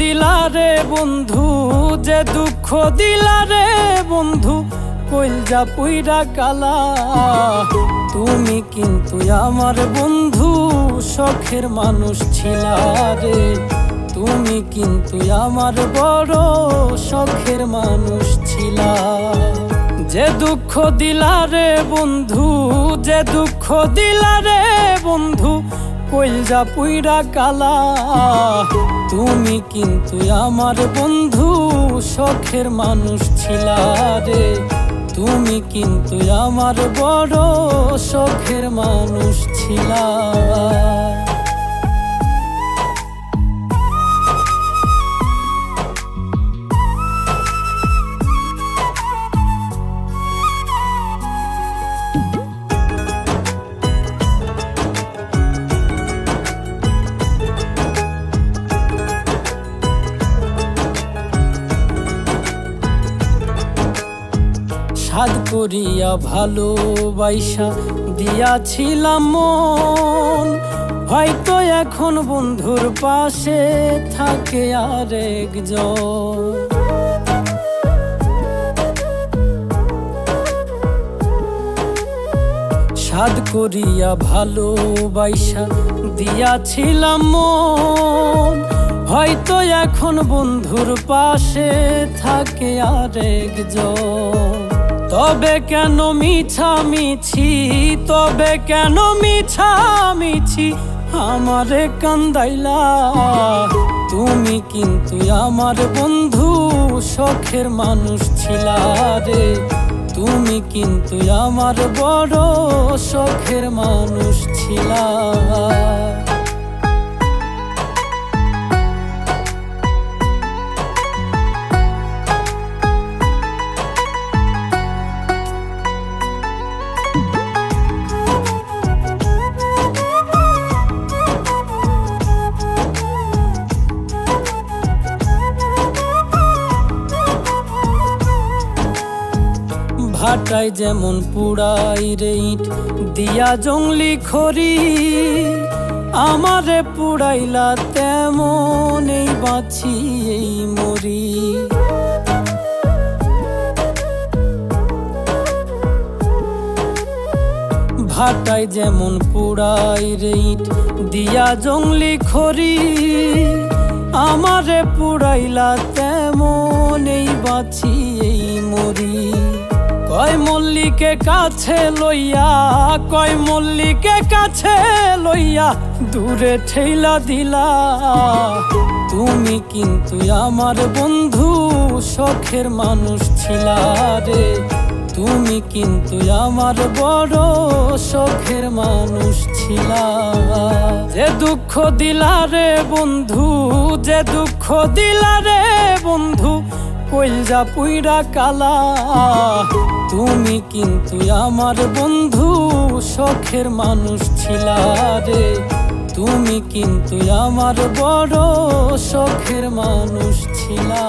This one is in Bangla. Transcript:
দিলা রে বন্ধু, যে দুঃখ দিলা রে বন্ধু, কইলজা পুইরা কালা। তুমি কিন্তু আমার বন্ধু শখের মানুষ ছিলা রে, তুমি কিন্তু আমার বড় শখের মানুষ ছিলা। যে দুঃখ দিলা রে বন্ধু, যে দুঃখ দিলা রে বন্ধু, কইলজা পুইরা কালা। তুমি কিন্তু আমার বন্ধু শখের মানুষ ছিলা রে, তুমি কিন্তু আমার বড় শখের মানুষ ছিলা। সাধ করিয়া ভালোবাসা দিয়াছিলাম মন, হয়তো এখন বন্ধুর পাশে থাকে আরেকজন। সাধ করিয়া ভালোবাসা দিয়াছিলাম মন, হয়তো এখন বন্ধুর পাশে থাকে আরেকজন। তবে কেন মিছামিছি, তবে কেন মিছামিছি আমারে কান্দাইলা। তুমি কিন্তু আমার বন্ধু শখের মানুষ ছিলা রে, তুমি কিন্তু আমার বড় শখের মানুষ ছিলা। ভাটায় যেমন পুড়াই রে ইট দিয়া জংলি খড়ি, আমারে পুড়াইলা তেমন এই বাঁচি এই মরি। ভাটায় যেমন পুড়াই রে ইট দিয়া জংলি খড়ি, আমারে পুড়াইলা তেমন এই বাঁচি এই মরি। কয় মল্লিকে কাছে লইয়া, কয় মল্লিকে কাছে লইয়া দূরে ঠেলা দিলা। তুমি কিন্তু আমার বন্ধু শখের মানুষ ছিলা রে, তুমি কিন্তু আমার বড় শখের মানুষ ছিলা। যে দুঃখ দিলা রে বন্ধু, যে দুঃখ দিলা রে বন্ধু, কইলজা পুইরা কালা। তুমি কিন্তু আমার বন্ধু শখের মানুষ ছিলা রে, তুমি কিন্তু আমার বড় শখের মানুষ ছিলা।